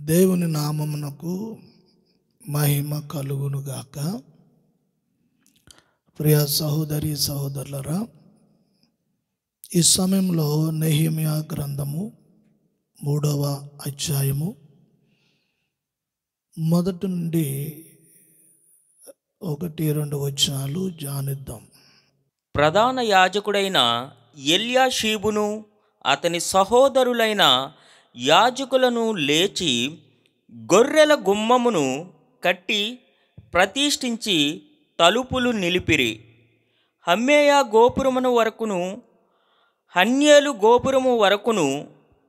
దేవుని నామమునకు మహిమ కలుగునుగాక. ప్రియ సహోదరి సహోదరులరా, ఈ సమయంలో నెహెమ్యా గ్రంథము 3వ అధ్యాయము మొదటి నుండి 1-2 వచనాలు ధ్యానిద్దాం. ప్రధాన యాజకుడైన ఎల్యాషీబును అతని సహోదరులైన యాజకులను లేచి గొర్రెల గుమ్మమును కట్టి ప్రతిష్ఠించి తలుపులు నిలిపిరి. హమ్మేయ గోపురమును వరకును హన్యేలు గోపురము వరకును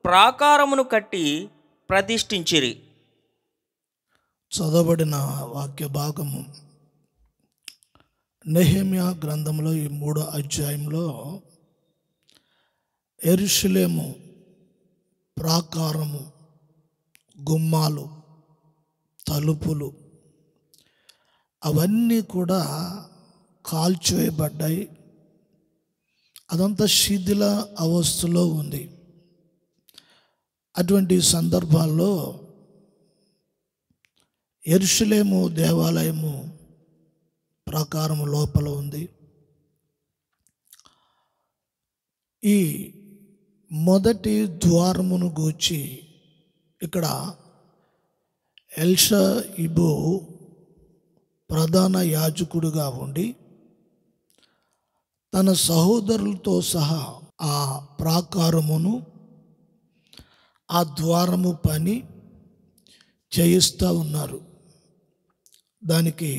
ప్రాకారమును కట్టి ప్రతిష్ఠించిరి. చదవబడిన వాక్య భాగము నెహెమ్యా గ్రంథంలో ఈ 3వ అధ్యాయంలో యెరూషలేము ప్రాకారము, గుమ్మాలు, తలుపులు అవన్నీ కూడా కాల్చివేయబడ్డాయి. అదంతా శిథిల అవస్థలో ఉంది. అటువంటి సందర్భాల్లో యెరూషలేము దేవాలయము ప్రాకారము లోపల ఉంది. ఈ మొదటి ద్వారమును గూర్చి ఇక్కడ ఎల్యాషీబు ప్రధాన యాజకుడిగా ఉండి తన సహోదరులతో సహా ఆ ప్రాకారమును, ఆ ద్వారము పని చేయిస్తూ ఉన్నారు. దానికి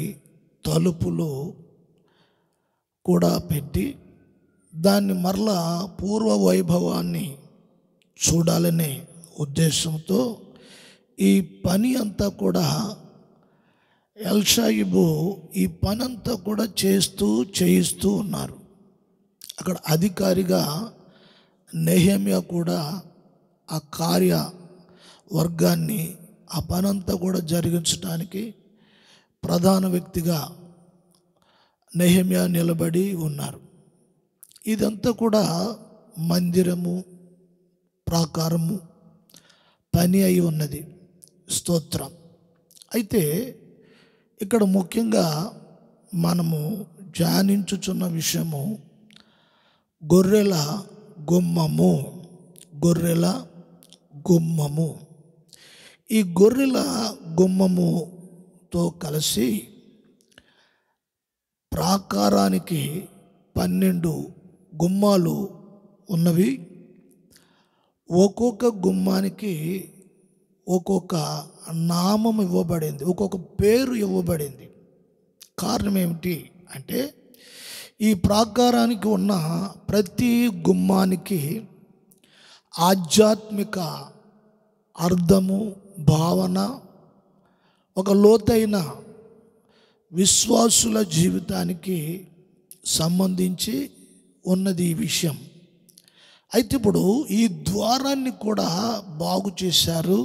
తలుపులు కూడా పెట్టి దాన్ని మరలా పూర్వ వైభవాన్ని చూడాలనే ఉద్దేశంతో ఈ పని అంతా కూడా ఎల్యాషీబు ఈ పని అంతా కూడా చేయిస్తూ ఉన్నారు. అక్కడ అధికారిగా నెహెమ్యా కూడా ఆ కార్య వర్గాన్ని ఆ పని అంతా కూడా జరిగించడానికి ప్రధాన వ్యక్తిగా నెహెమ్యా నిలబడి ఉన్నారు. ఇదంతా కూడా మందిరము, ప్రాకారము పని అయి ఉన్నది. స్తోత్రం. అయితే ఇక్కడ ముఖ్యంగా మనము ధ్యానించుచున్న విషయము గొర్రెల గుమ్మము. గొర్రెల గుమ్మము. ఈ గొర్రెల గుమ్మముతో కలిసి ప్రాకారానికి 12 గుమ్మాలు ఉన్నవి. ఒక్కొక్క గుమ్మానికి ఒక్కొక్క నామం ఇవ్వబడింది, ఒక్కొక్క పేరు ఇవ్వబడింది. కారణం ఏమిటి అంటే ఈ ప్రాకారానికి ఉన్న ప్రతి గుమ్మానికి ఆధ్యాత్మిక అర్థము, భావన, ఒక లోతైన విశ్వాసుల జీవితానికి సంబంధించి ఉన్నది ఈ విషయం. అయితే ఇప్పుడు ఈ ద్వారాన్ని కూడా బాగు చేశారు.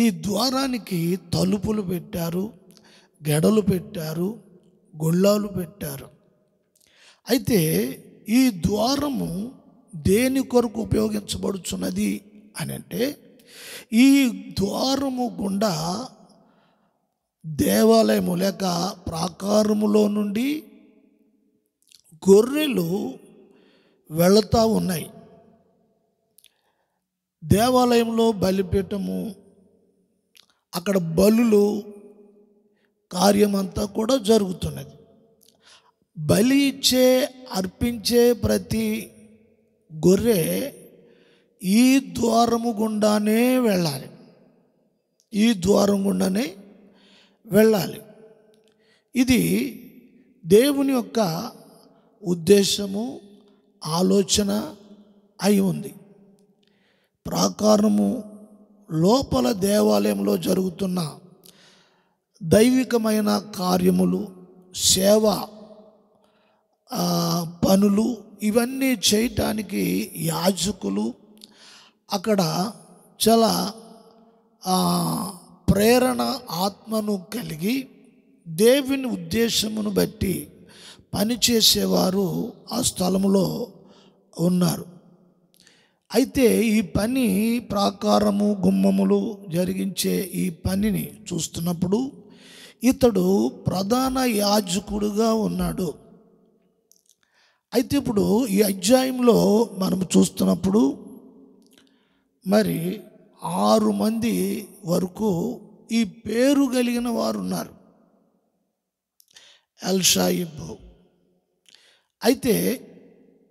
ఈ ద్వారానికి తలుపులు పెట్టారు, గెడలు పెట్టారు, గొళ్ళాలు పెట్టారు. అయితే ఈ ద్వారము దేని కొరకు ఉపయోగించబడుచున్నది అని అంటే ఈ ద్వారము గుండా దేవాలయము లేక ప్రాకారములో నుండి గొర్రెలు వెళుతూ ఉన్నాయి. దేవాలయంలో బలిపీఠము, అక్కడ బలులు కార్యమంతా కూడా జరుగుతున్నది. బలి ఇచ్చే, అర్పించే ప్రతి గొర్రె ఈ ద్వారము గుండానే వెళ్ళాలి. ఈ ద్వారం గుండానే వెళ్ళాలి. ఇది దేవుని యొక్క ఉద్దేశము, ఆలోచన అయి ఉంది. ప్రాకారము లోపల దేవాలయంలో జరుగుతున్న దైవికమైన కార్యములు, సేవ పనులు ఇవన్నీ చేయటానికి యాజకులు అక్కడ చాలా ప్రేరణ, ఆత్మను కలిగి దేవుని ఉద్దేశమును బట్టి పనిచేసేవారు ఆ స్థలంలో ఉన్నారు. అయితే ఈ పని ప్రాకారము గుమ్మములు జరిగించే ఈ పనిని చూస్తున్నప్పుడు ఇతడు ప్రధాన యాజకుడుగా ఉన్నాడు. అయితే ఇప్పుడు ఈ అధ్యాయంలో మనం చూస్తున్నప్పుడు మరి 6 మంది వరకు ఈ పేరు కలిగిన వారు ఉన్నారు. ఎల్షాయిబు. అయితే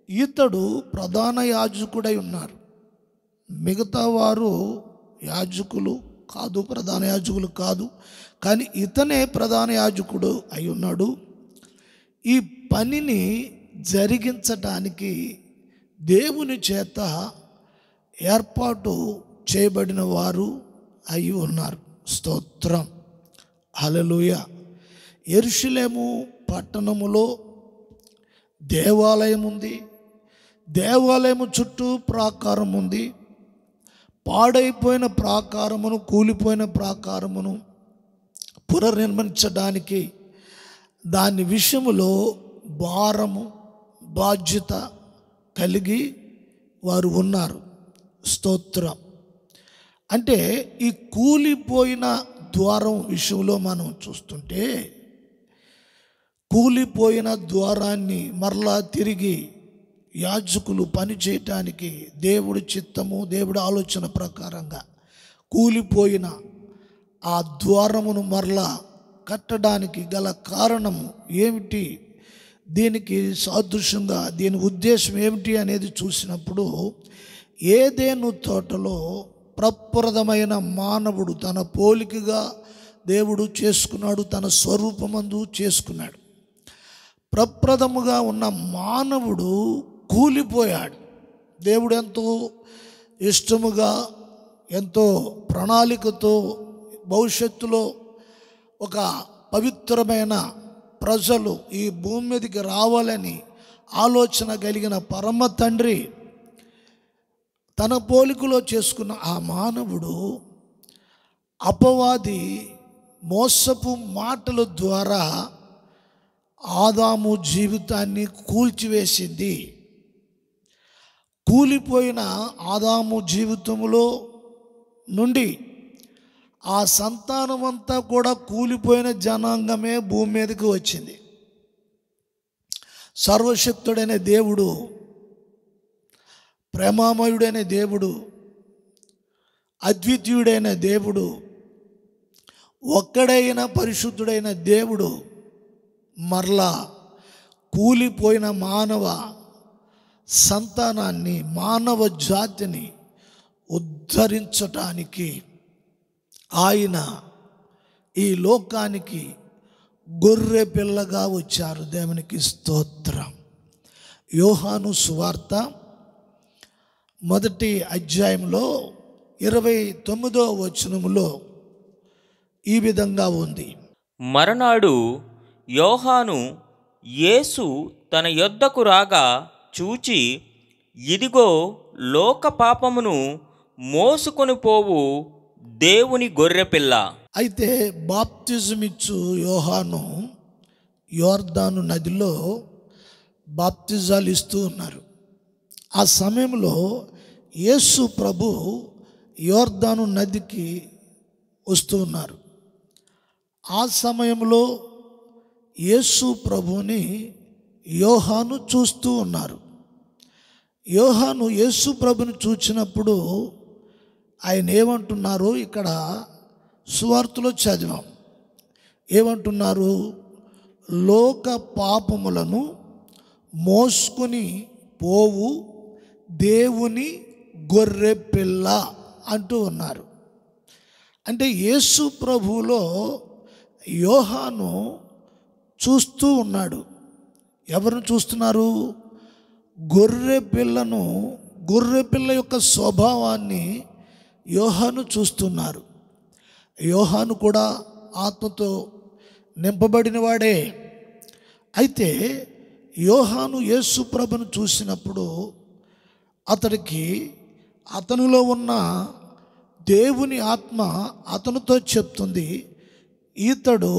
ఇతడు ప్రధాన యాజకుడై ఉన్నారు. మిగతా వారు యాజకులు కాదు, ప్రధాన యాజకులు కాదు, కానీ ఇతనే ప్రధాన యాజకుడు అయి ఉన్నాడు. ఈ పనిని జరిగించటానికి దేవుని చేత ఏర్పాటు చేయబడిన వారు అయి ఉన్నారు. స్తోత్రం, హల్లెలూయా. యెరూషలేము పట్టణములో దేవాలయం ఉంది. దేవాలయము చుట్టూ ప్రాకారం ఉంది. పాడైపోయిన ప్రాకారమును, కూలిపోయిన ప్రాకారమును పునర్నిర్మించడానికి దాని విషయములో భారము, బాధ్యత కలిగి వారు ఉన్నారు. స్తోత్రం. అంటే ఈ కూలిపోయిన ద్వారం విషయంలో మనం చూస్తుంటే, కూలిపోయిన ద్వారాన్ని మరలా తిరిగి యాజకులు పని చేయటానికి దేవుడి చిత్తము, దేవుడి ఆలోచన ప్రకారంగా కూలిపోయిన ఆ ద్వారమును మరలా కట్టడానికి గల కారణము ఏమిటి, దీనికి సాదృశ్యంగా దీని ఉద్దేశం ఏమిటి అనేది చూసినప్పుడు, ఏదెను తోటలో ప్రప్రథమైన మానవుడు తన పోలికగా దేవుడు చేసుకున్నాడు, తన స్వరూపమందు చేసుకున్నాడు. ప్రప్రథముగా ఉన్న మానవుడు కూలిపోయాడు. దేవుడు ఎంతో ఇష్టముగా, ఎంతో ప్రణాళికతో భవిష్యత్తులో ఒక పవిత్రమైన ప్రజలు ఈ భూమి మీదకి రావాలని ఆలోచన కలిగిన పరమ తండ్రి తన పోలికలో చేసుకున్న ఆ మానవుడు అపవాది మోసపు మాటల ద్వారా ఆదాము జీవితాన్ని కూల్చివేసింది. కూలిపోయిన ఆదాము జీవితంలో నుండి ఆ సంతానమంతా కూడా కూలిపోయిన జనాంగమే భూమి మీదకి వచ్చింది. సర్వశక్తుడైన దేవుడు, ప్రేమామయుడైన దేవుడు, అద్వితీయుడైన దేవుడు, ఒక్కడైన పరిశుద్ధుడైన దేవుడు మరలా కూలిపోయిన మానవ సంతానాన్ని, మానవ జాతిని ఉద్ధరించటానికి ఆయన ఈ లోకానికి గొర్రె పిల్లగా వచ్చారు. దేవునికి స్తోత్రం. యోహాను సువార్త 1వ అధ్యాయంలో 29వ వచనములో ఈ విధంగా ఉంది. మరనాడు యోహాను యేసు తన యొద్దకు రాగా చూచి, ఇదిగో లోక పాపమును మోసుకొని పోవు దేవుని గొర్రెపిల్ల. అయితే బాప్తిజమిచ్చు యోహాను యోర్దాను నదిలో బాప్తిజాలు ఇస్తూ ఉన్నారు. ఆ సమయంలో యేసు ప్రభు యోర్దాను నదికి వస్తూ ఉన్నారు. ఆ సమయంలో యేసు ప్రభుని యోహాను చూస్తూ ఉన్నారు. యోహాను యేసు ప్రభుని చూచినప్పుడు ఆయన ఏమంటున్నారు, ఇక్కడ సువార్తలో చదివాం. ఏమంటున్నారు? లోక పాపములను మోసుకొని పోవు దేవుని గొర్రె పిల్ల అంటూ ఉన్నారు. అంటే యేసు ప్రభువులో యోహాను చూస్తూ ఉన్నాడు. ఎవరిని చూస్తున్నారు? గొర్రె పిల్లను, గొర్రె పిల్ల యొక్క స్వభావాన్ని యోహాను చూస్తున్నారు. యోహాను కూడా ఆత్మతో నింపబడిన వాడే. అయితే యోహాను యేసు ప్రభును చూసినప్పుడు అతడికి అతనిలో ఉన్న దేవుని ఆత్మ అతనితో చెప్తుంది, ఇతడు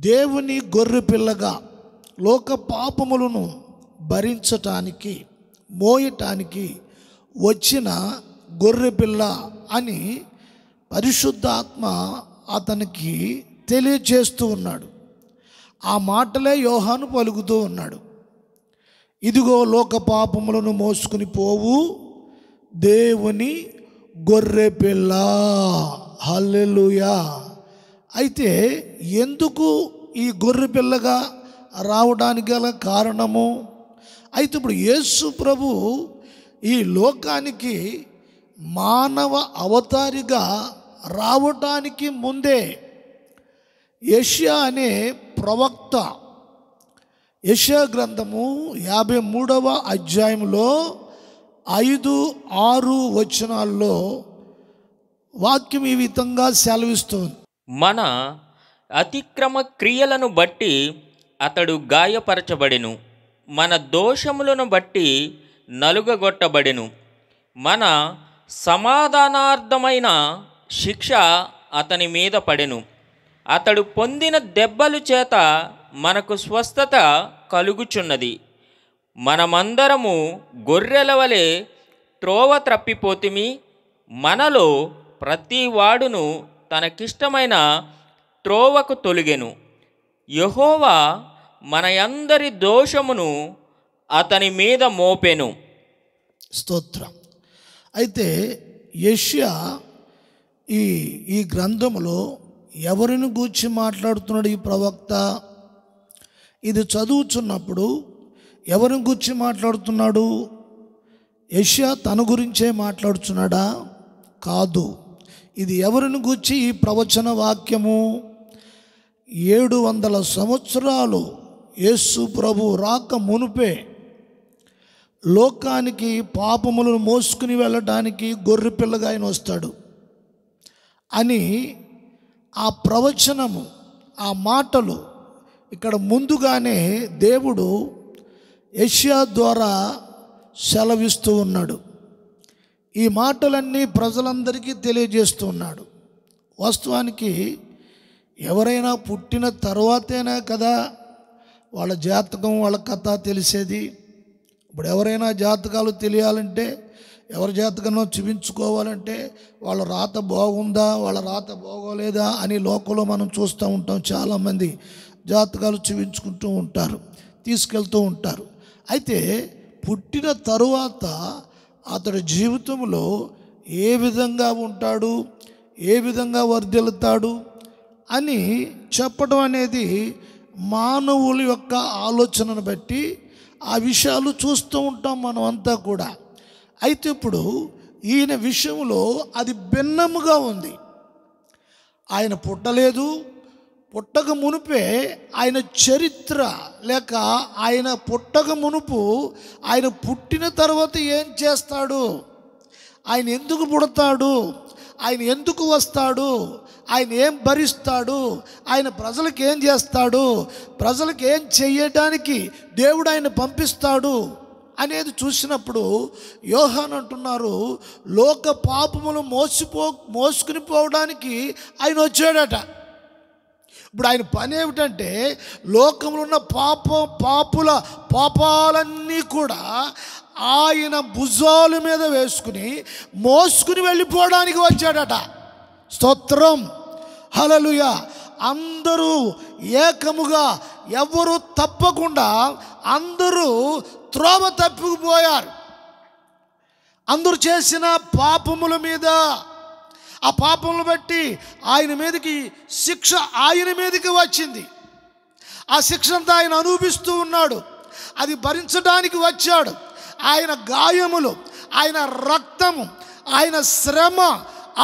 దేవుని గొర్రె పిల్లగా లోక పాపములను భరించటానికి మోయటానికి వచ్చిన గొర్రెపిల్ల అని పరిశుద్ధాత్మ అతనికి తెలియజేస్తూ ఉన్నాడు. ఆ మాటలే యోహాను పలుకుతూ ఉన్నాడు. ఇదిగో లోక పాపములను మోసుకుని పోవు దేవుని గొర్రెపిల్ల. హల్లెలూయా. అయితే ఎందుకు ఈ గొర్రెపిల్లగా రావడానికి గల కారణము? అయితే ఇప్పుడు యేసు ప్రభు ఈ లోకానికి మానవ అవతారిగా రావటానికి ముందే యెషయా అనే ప్రవక్త యెషయా గ్రంథము 53వ అధ్యాయంలో 5-6 వచనాల్లో వాక్యం ఈ విధంగా సెలవిస్తుంది. మన అతిక్రమ క్రియలను బట్టి అతడు గాయపరచబడెను, మన దోషములను బట్టి నలుగగొట్టబడెను, మన సమాధానార్థమైన శిక్ష అతని మీద పడెను, అతడు పొందిన దెబ్బల చేత మనకు స్వస్థత కలుగుచున్నది. మనమందరము గొర్రెల వలె త్రోవ త్రప్పిపోతిమి, మనలో ప్రతి వాడును తనకిష్టమైన త్రోవకు తొలిగెను. యెహోవా మన అందరి దోషమును అతని మీద మోపెను. స్తోత్రం. అయితే యెషయా ఈ గ్రంథములో ఎవరిని గూర్చి మాట్లాడుతున్నాడు ఈ ప్రవక్త? ఇది చదువుతున్నప్పుడు ఎవరిని గూర్చి మాట్లాడుతున్నాడు? యెషయా తన గురించే మాట్లాడుతున్నాడా? కాదు. ఇది ఎవరిని గూర్చి ఈ ప్రవచన వాక్యము? 700 సంవత్సరాలు యేసు ప్రభు రాక మునుపే లోకానికి పాపములను మోసుకుని వెళ్ళడానికి గొర్రెపిల్లగా ఆయన వస్తాడు అని ఆ ప్రవచనము, ఆ మాటలు ఇక్కడ ముందుగానే దేవుడు యెషయా ద్వారా సెలవిస్తూ ఉన్నాడు. ఈ మాటలన్నీ ప్రజలందరికీ తెలియజేస్తూ ఉన్నాడు. వాస్తవానికి ఎవరైనా పుట్టిన తర్వాతేనా కదా వాళ్ళ జాతకం, వాళ్ళ కథ తెలిసేది. ఇప్పుడు ఎవరైనా జాతకాలు తెలియాలంటే, ఎవరి జాతకమో చూపించుకోవాలంటే వాళ్ళ రాత బాగుందా, వాళ్ళ రాత బాగోలేదా అని లోకంలో మనం చూస్తూ ఉంటాం. చాలామంది జాతకాలు చూపించుకుంటూ ఉంటారు, తీసుకెళ్తూ ఉంటారు. అయితే పుట్టిన తరువాత అతడి జీవితంలో ఏ విధంగా ఉంటాడు, ఏ విధంగా వర్ధిల్లుతాడు అని చెప్పడం అనేది మానవుల యొక్క ఆలోచనను బట్టి ఆ విషయాలు చూస్తూ ఉంటాం మనం అంతా కూడా. అయితే ఇప్పుడు ఈయన విషయంలో అది భిన్నముగా ఉంది. ఆయన పుట్టలేదు, పుట్టక మునుపే ఆయన చరిత్ర లేక ఆయన పుట్టక మునుపు ఆయన పుట్టిన తర్వాత ఏం చేస్తాడు, ఆయన ఎందుకు పుడతాడు, ఆయన ఎందుకు వస్తాడు, ఆయన ఏం భరిస్తాడు, ఆయన ప్రజలకు ఏం చేస్తాడు, ప్రజలకు ఏం చెయ్యడానికి దేవుడు ఆయన పంపిస్తాడు అనేది చూసినప్పుడు యోహాను అంటున్నారు, లోక పాపములు మోసుకుని పోవడానికి ఆయన వచ్చాడట. ఇప్పుడు ఆయన పని ఏమిటంటే లోకంలో ఉన్న పాపుల పాపాలన్నీ కూడా ఆయన భుజాల మీద వేసుకుని మోసుకుని వెళ్ళిపోవడానికి వచ్చాడట. స్తోత్రం, హల్లెలూయా. అందరూ ఏకముగా ఎవరు తప్పకుండా అందరూ త్రోవ తప్పిపోయారు. అందరూ చేసిన పాపముల మీద, ఆ పాపములు బట్టి ఆయన మీదకి శిక్ష ఆయన మీదకి వచ్చింది. ఆ శిక్ష అంతా ఆయన అనుభవిస్తూ ఉన్నాడు. అది భరించడానికి వచ్చాడు. ఆయన గాయములు, ఆయన రక్తము, ఆయన శ్రమ,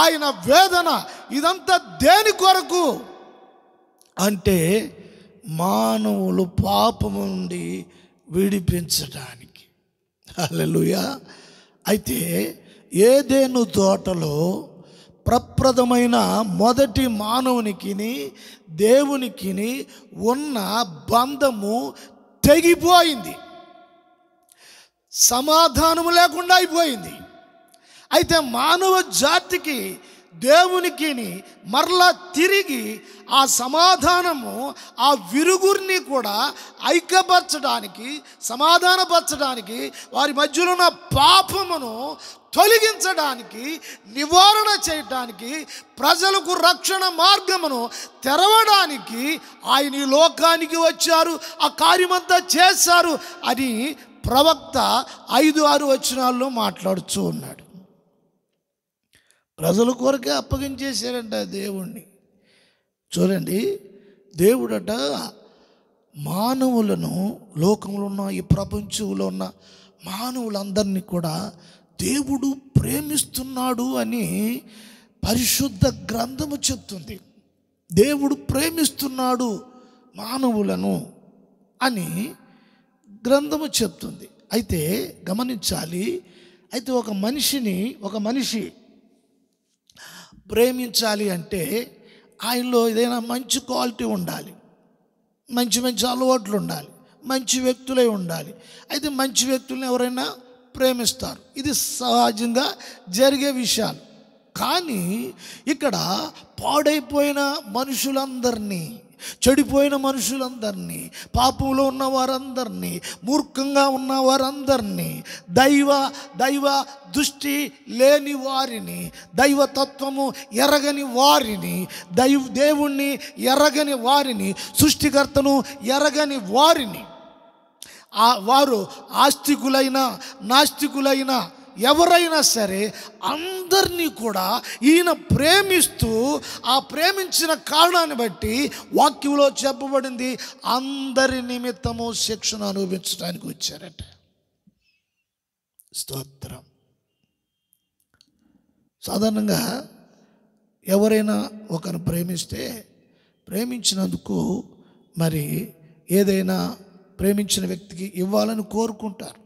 ఆయన వేదన ఇదంతా దేని కొరకు అంటే మానవులు పాపము నుండి విడిపించడానికి. హల్లెలూయా. అయితే ఏదెను తోటలో ప్రప్రదమైన మొదటి మానవునికి దేవునికి ఉన్న బంధము తెగిపోయింది, సమాధానము లేకుండా అయిపోయింది. అయితే మానవ జాతికి దేవునికి మరలా తిరిగి ఆ సమాధానము ఆ విరుగురిని కూడా ఐక్యపరచడానికి, సమాధానపరచడానికి, వారి మధ్యలో ఉన్న పాపమును తొలగించడానికి, నివారణ చేయడానికి, ప్రజలకు రక్షణ మార్గమును తెరవడానికి ఆయన ఈ లోకానికి వచ్చారు, ఆ కార్యమంతా చేశారు అని ప్రవక్త 5-6 వచనాల్లో మాట్లాడుతూ ఉన్నాడు. ప్రజల కొరకే అప్పగించేశారంట దేవుణ్ణి. చూడండి, దేవుడట మానవులను, లోకంలో ఉన్న ఈ ప్రపంచంలో ఉన్న మానవులందరినీ కూడా దేవుడు ప్రేమిస్తున్నాడు అని పరిశుద్ధ గ్రంథము చెప్తుంది. దేవుడు ప్రేమిస్తున్నాడు మానవులను అని గ్రంథము చెప్తుంది. అయితే గమనించాలి, అయితే ఒక మనిషి ప్రేమించాలి అంటే ఆయనలో ఏదైనా మంచి క్వాలిటీ ఉండాలి, మంచి అలవాట్లు ఉండాలి, మంచి వ్యక్తులై ఉండాలి. అయితే మంచి వ్యక్తులను ఎవరైనా ప్రేమిస్తారు, ఇది సహజంగా జరిగే విషయాలు. కానీ ఇక్కడ పాడైపోయిన మనుషులందరినీ, చెడిపోయిన మనుషులందరినీ, పాపంలో ఉన్న వారందరినీ, మూర్ఖంగా ఉన్న వారందరినీ, దైవ దృష్టి లేని వారిని, దైవతత్వము ఎరగని వారిని, దేవుణ్ణి ఎరగని వారిని, సృష్టికర్తను ఎరగని వారిని, వారు ఆస్తికులైన నాస్తికులైన ఎవరైనా సరే అందరినీ కూడా ఈయన ప్రేమిస్తూ, ఆ ప్రేమించిన కారణాన్ని బట్టి వాక్యంలో చెప్పబడింది, అందరి నిమిత్తము శిక్షణ అనుభవించడానికి వచ్చారట. స్తోత్రం. సాధారణంగా ఎవరైనా ఒకరిని ప్రేమించినందుకు మరి ఏదైనా ప్రేమించిన వ్యక్తికి ఇవ్వాలని కోరుకుంటారు,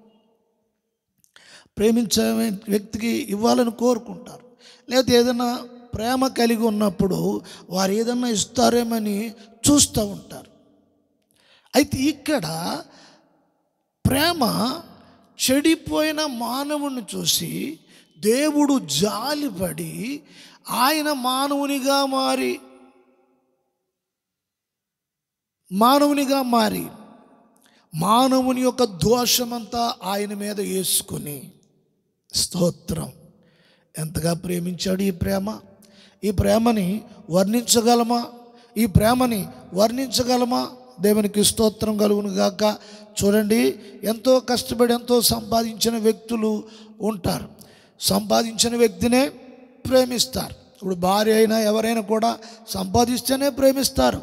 ప్రేమించే వ్యక్తికి ఇవ్వాలని కోరుకుంటారు. లేకపోతే ఏదైనా ప్రేమ కలిగి ఉన్నప్పుడు వారు ఏదన్నా ఇస్తారేమని చూస్తూ ఉంటారు. అయితే ఇక్కడ ప్రేమ చెడిపోయిన మానవుని చూసి దేవుడు జాలిపడి ఆయన మానవునిగా మారి మానవుని యొక్క దోషమంతా ఆయన మీద వేసుకొని, స్తోత్రం, ఎంతగా ప్రేమించాడు ఈ ప్రేమని వర్ణించగలమా? దేవునికి స్తోత్రం కలుగును గాక. చూడండి, ఎంతో కష్టపడి ఎంతో సంపాదించిన వ్యక్తులు ఉంటారు, సంపాదించిన వ్యక్తినే ప్రేమిస్తారు. ఇప్పుడు భార్య అయినా ఎవరైనా కూడా సంపాదిస్తేనే ప్రేమిస్తారు,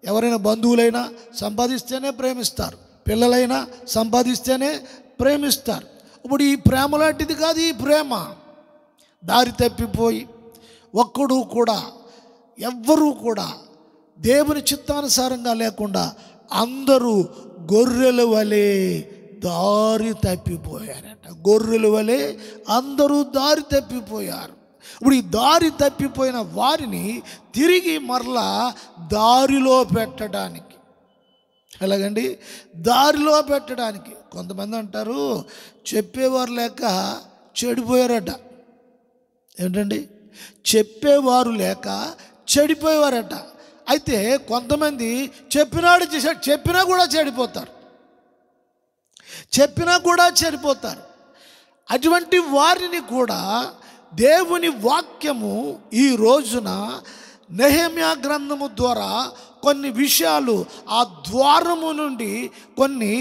ఎవరైనా బంధువులైనా సంపాదిస్తేనే ప్రేమిస్తారు, పిల్లలైనా సంపాదిస్తేనే ప్రేమిస్తారు. ఇప్పుడు ఈ ప్రేమ లాంటిది కాదు. ఈ ప్రేమ దారి తప్పిపోయి ఎవ్వరూ కూడా దేవుని చిత్తానుసారంగా లేకుండా అందరూ గొర్రెల వలె దారి తప్పిపోయారట. గొర్రెల వలె అందరూ దారి తప్పిపోయారు. ఇప్పుడు ఈ దారి తప్పిపోయిన వారిని తిరిగి మరలా దారిలో పెట్టడానికి, ఎలాగండి, దారిలో పెట్టడానికి. కొంతమంది అంటారు చెప్పేవారు లేక చెడిపోయారట. ఏంటండి, చెప్పేవారు లేక చెడిపోయేవారట. అయితే కొంతమంది చెప్పినా కూడా చెడిపోతారు. అటువంటి వారిని కూడా దేవుని వాక్యము ఈ రోజున నెహెమ్యా గ్రంథము ద్వారా కొన్ని విషయాలు, ఆ ద్వారము నుండి కొన్ని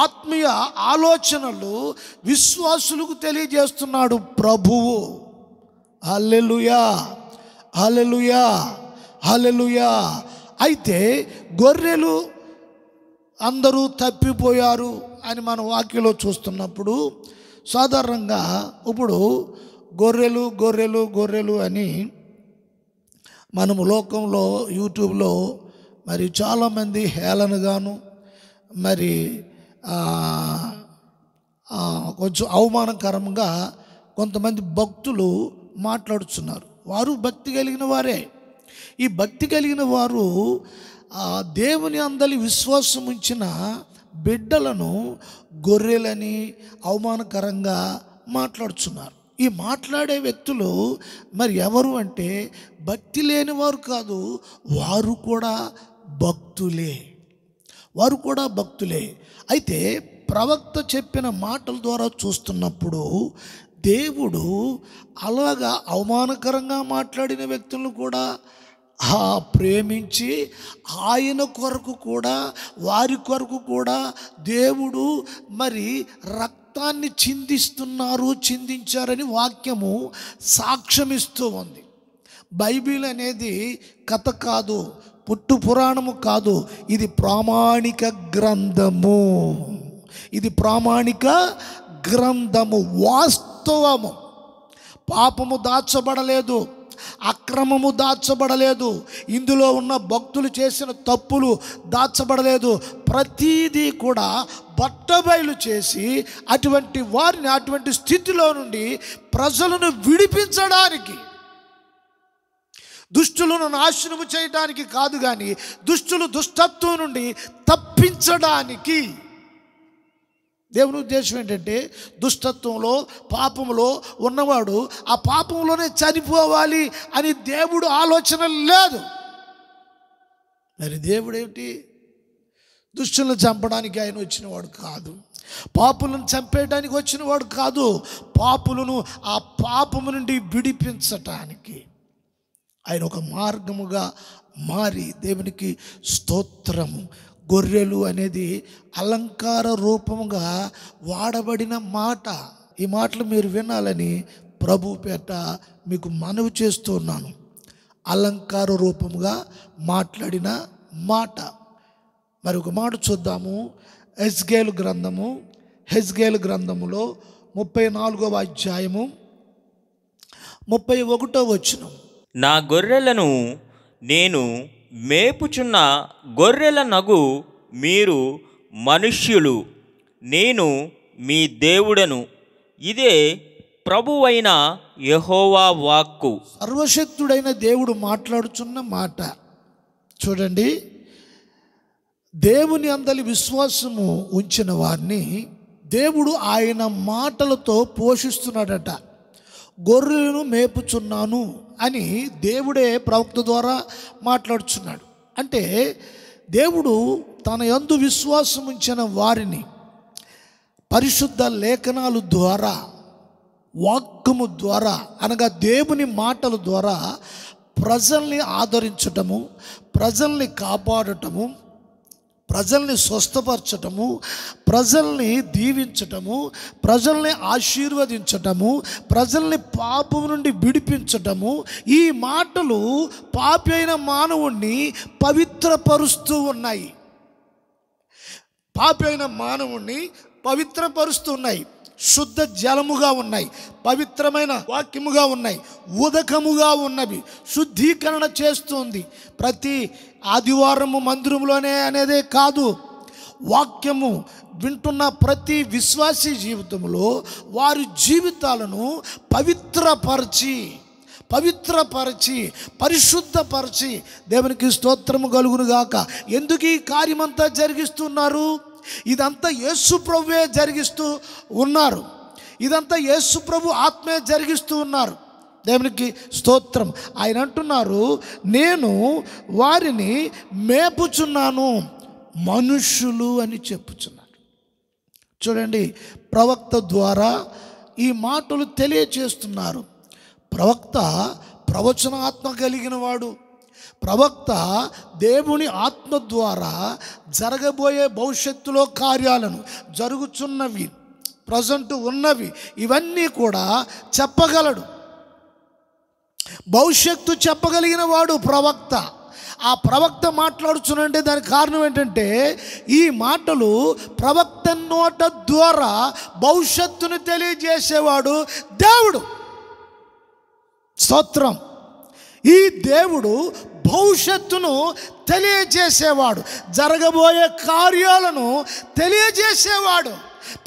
ఆత్మీయ ఆలోచనలు విశ్వాసులకు తెలియజేస్తున్నాడు ప్రభువు. హల్లెలూయా, హల్లెలూయా, హల్లెలూయా. అయితే గొర్రెలు అందరూ తప్పిపోయారు అని మనం వాక్యంలో చూస్తున్నప్పుడు, సాధారణంగా ఇప్పుడు గొర్రెలు అని మనము లోకంలో యూట్యూబ్లో మరి చాలామంది హేళనగాను మరి కొంచెం అవమానకరంగా కొంతమంది భక్తులు మాట్లాడుతున్నారు. వారు భక్తి కలిగిన వారే. ఈ భక్తి కలిగిన వారు దేవుని అందలి విశ్వాసం ఉంచిన బిడ్డలను గొర్రెలని అవమానకరంగా మాట్లాడుతున్నారు. ఈ మాట్లాడే వ్యక్తులు మరి ఎవరు అంటే భక్తి లేని వారు కాదు, వారు కూడా భక్తులే, వారు కూడా భక్తులే. అయితే ప్రవక్త చెప్పిన మాటల ద్వారా చూస్తున్నప్పుడు దేవుడు అలాగా అవమానకరంగా మాట్లాడిన వ్యక్తులను కూడా ప్రేమించి ఆయన కొరకు కూడా వారి కొరకు కూడా దేవుడు మరి రక్తాన్ని చిందించారని వాక్యము సాక్ష్యమిస్తూ ఉంది. బైబిల్ అనేది కథ కాదు, పుట్టు పురాణము కాదు, ఇది ప్రామాణిక గ్రంథము. ఇది ప్రామాణిక గ్రంథము, వాస్తవము. పాపము దాచబడలేదు, అక్రమము దాచబడలేదు, ఇందులో ఉన్న భక్తులు చేసిన తప్పులు దాచబడలేదు. ప్రతీదీ కూడా బట్టబయలు చేసి అటువంటి వారిని అటువంటి స్థితిలో నుండి ప్రజలను విడిపించడానికి, దుష్టులను నాశనము చేయడానికి కాదు, కానీ దుష్టులు దుష్టత్వం నుండి తప్పించడానికి. దేవుని ఉద్దేశం ఏంటంటే దుష్టత్వంలో పాపంలో ఉన్నవాడు ఆ పాపంలోనే చనిపోవాలి అని దేవుడు ఆలోచన లేదు. మరి దేవుడు ఏమిటి? దుష్టులను చంపడానికి ఆయన వచ్చినవాడు కాదు, పాపులను చంపేయడానికి వచ్చినవాడు కాదు, పాపులను ఆ పాపము నుండి విడిపించటానికి ఆయన ఒక మార్గముగా మారి, దేవునికి స్తోత్రము. గొర్రెలు అనేది అలంకార రూపముగా వాడబడిన మాట. ఈ మాటలు మీరు వినాలని ప్రభు పేట మీకు మనవి చేస్తున్నాను. అలంకార రూపముగా మాట్లాడిన మాట. మరి ఒక మాట చూద్దాము. హెజ్కేలు గ్రంథములో 34వ అధ్యాయము 31వ వచనం. నా గొర్రెలను నేను మేపుచున్న గొర్రెల నగు మీరు మనుష్యులు, నేను మీ దేవుడను, ఇదే ప్రభువైన యెహోవా వాక్కు. సర్వశక్తుడైన దేవుడు మాట్లాడుచున్న మాట చూడండి. దేవుని అందలి విశ్వాసము ఉంచిన వారిని దేవుడు ఆయన మాటలతో పోషిస్తున్నాడట. గొర్రెలను మేపుచున్నాను అని దేవుడే ప్రవక్త ద్వారా మాట్లాడుచున్నాడు. అంటే దేవుడు తన యందు విశ్వాసం ఉంచిన వారిని పరిశుద్ధ లేఖనాల ద్వారా, వాక్యము ద్వారా, అనగా దేవుని మాటల ద్వారా ప్రజల్ని ఆదరించటము, ప్రజల్ని కాపాడటము, ప్రజల్ని స్వస్థపరచటము, ప్రజల్ని దీవించటము, ప్రజల్ని ఆశీర్వదించటము, ప్రజల్ని పాపం నుండి విడిపించటము. ఈ మాటలు పాపి అయిన మానవుణ్ణి పవిత్రపరుస్తూ ఉన్నాయి. పాపి అయిన మానవుణ్ణి పవిత్రపరుస్తూ ఉన్నాయి. శుద్ధ జలముగా ఉన్నాయి, పవిత్రమైన వాక్యముగా ఉన్నాయి, ఉదకముగా ఉన్నవి, శుద్ధీకరణ చేస్తుంది. ప్రతి ఆదివారము మందిరంలోనే అనేదే కాదు, వాక్యము వింటున్న ప్రతి విశ్వాసీ జీవితంలో వారి జీవితాలను పవిత్రపరిచి పరిశుద్ధపరిచి దేవునికి స్తోత్రము కలుగునుగాక. ఎందుకు ఈ కార్యమంతా జరిగిస్తున్నారు? ఇదంతా యేసు ప్రభువే జరిగిస్తూ ఉన్నారు. ఇదంతా యేసు ప్రభు ఆత్మే జరిగిస్తూ ఉన్నారు. దేవునికి స్తోత్రం. ఆయన అంటున్నారు, నేను వారిని మేపుచున్నాను, మనుష్యులు అని చెప్పుచున్నారు. చూడండి, ప్రవక్త ద్వారా ఈ మాటలు తెలియచేస్తున్నారు. ప్రవక్త ప్రవచన ఆత్మ కలిగిన వాడు. ప్రవక్త దేవుని ఆత్మ ద్వారా జరగబోయే భవిష్యత్తులో కార్యాలను, జరుగుచున్నవి, ప్రజెంట్ ఉన్నవి, ఇవన్నీ కూడా చెప్పగలడు. భవిష్యత్తు చెప్పగలిగిన వాడు ప్రవక్త. ఆ ప్రవక్త మాట్లాడుచునంటే దానికి కారణం ఏంటంటే ఈ మాటలు ప్రవక్త నోట ద్వారా భవిష్యత్తును తెలియజేసేవాడు దేవుడు. స్తోత్రం. ఈ దేవుడు భవిష్యత్తును తెలియజేసేవాడు, జరగబోయే కార్యాలను తెలియజేసేవాడు,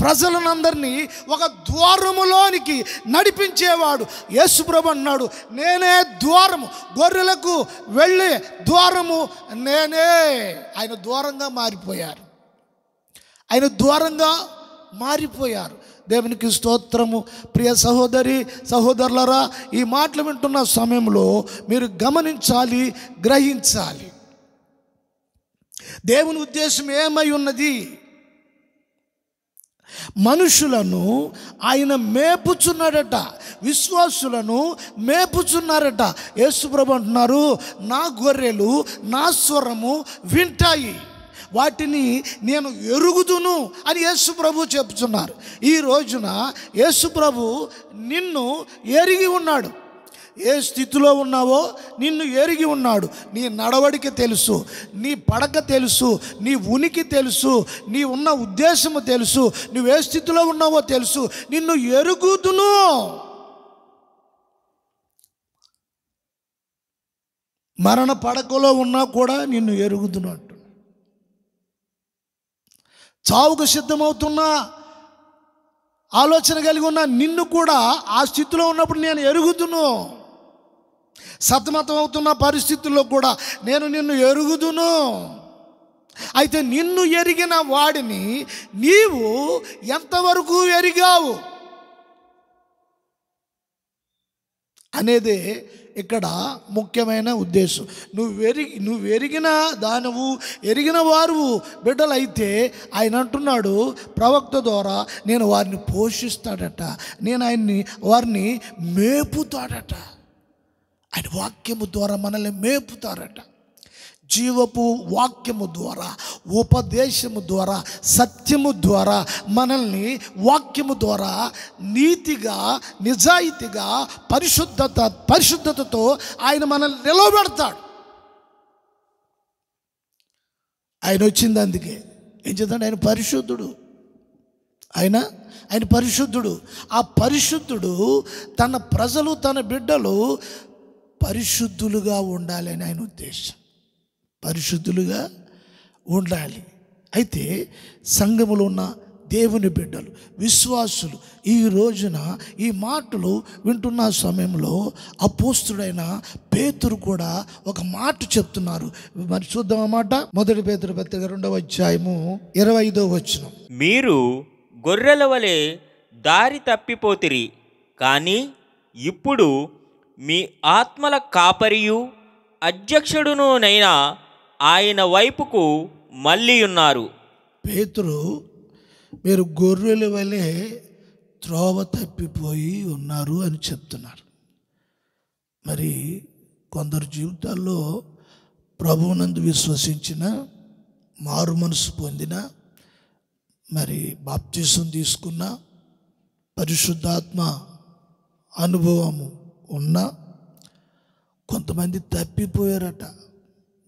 ప్రజలనందరినీ ఒక ద్వారములోనికి నడిపించేవాడు. యేసుప్రభు అన్నాడు, నేనే ద్వారము, గొర్రెలకు వెళ్ళే ద్వారము నేనే. ఆయన ద్వారంగా మారిపోయారు. ఆయన ద్వారంగా మారిపోయారు. దేవునికి స్తోత్రము. ప్రియ సహోదరి సహోదరులరా, ఈ మాటలు వింటున్న సమయంలో మీరు గమనించాలి, గ్రహించాలి. దేవుని ఉద్దేశం ఏమై ఉన్నది? మనుషులను ఆయన మేపుచున్నాడట, విశ్వాసులను మేపుచున్నారట. యేసుప్రభు అంటున్నారు, నా గొర్రెలు నా స్వరము వింటాయి, వాటిని నేను ఎరుగుదును అని యేసుప్రభు చెప్తున్నారు. ఈ రోజున యేసుప్రభు నిన్ను ఎరిగి ఉన్నాడు. ఏ స్థితిలో ఉన్నావో నిన్ను ఎరిగి ఉన్నాడు. నీ నడవడిక తెలుసు, నీ పడక తెలుసు, నీ ఉనికి తెలుసు, నీ ఉన్న ఉద్దేశము తెలుసు, నువ్వు ఏ స్థితిలో ఉన్నావో తెలుసు. నిన్ను ఎరుగుదును. మరణ పడకలో ఉన్నా కూడా నిన్ను ఎరుగుదును అంటు. చావుకు సిద్ధమవుతున్నా ఆలోచన కలిగి ఉన్న నిన్ను కూడా ఆ స్థితిలో ఉన్నప్పుడు నేను ఎరుగుదును. సతమతం అవుతున్న పరిస్థితుల్లో కూడా నేను నిన్ను ఎరుగుదును. అయితే నిన్ను ఎరిగిన వాడిని నీవు ఎంతవరకు ఎరిగావు అనేదే ఇక్కడ ముఖ్యమైన ఉద్దేశం. నువ్వు ఎరిగిన దానవు, ఎరిగిన వారు బిడ్డలైతే ఆయన అంటున్నాడు ప్రవక్త ద్వారా, నేను వారిని పోషిస్తాడట, నేను వారిని మేపుతాడట. ఆయన వాక్యము ద్వారా మనల్ని మేపుతారట. జీవపు వాక్యము ద్వారా, ఉపదేశము ద్వారా, సత్యము ద్వారా మనల్ని వాక్యము ద్వారా నీతిగా, నిజాయితీగా, పరిశుద్ధతతో ఆయన మనల్ని నిలబెడతాడు. ఆయన వచ్చింది అందుకే. ఏం చేద్దాడు? ఆయన పరిశుద్ధుడు. ఆయన పరిశుద్ధుడు. ఆ పరిశుద్ధుడు తన ప్రజలు, తన బిడ్డలు పరిశుద్ధులుగా ఉండాలి అని ఆయన ఉద్దేశం. పరిశుద్ధులుగా ఉండాలి. అయితే సంఘములో ఉన్న దేవుని బిడ్డలు, విశ్వాసులు ఈ రోజున ఈ మాటలు వింటున్న సమయంలో అపోస్తుడైన పేతురు కూడా ఒక మాట చెప్తున్నారు. మరి చూద్దాం ఆ మాట. 1 పేతురు పత్రిక 2వ అధ్యాయము 25వ వచనం. మీరు గొర్రెల వలె దారి తప్పిపోతిరి, కానీ ఇప్పుడు మీ ఆత్మల కాపరియు అధ్యక్షుడునైన ఆయన వైపుకు మళ్ళీ ఉన్నారు. పేతురు, మీరు గొర్రెల వలె త్రోవ తప్పిపోయి ఉన్నారు అని చెప్తున్నారు. మరి కొందరు జీవితాల్లో ప్రభువునందు విశ్వసించిన, మారు మనసు పొందిన, మరి బాప్తిసం తీసుకున్న, పరిశుద్ధాత్మ అనుభవము ఉన్న కొంతమంది తప్పిపోయారట,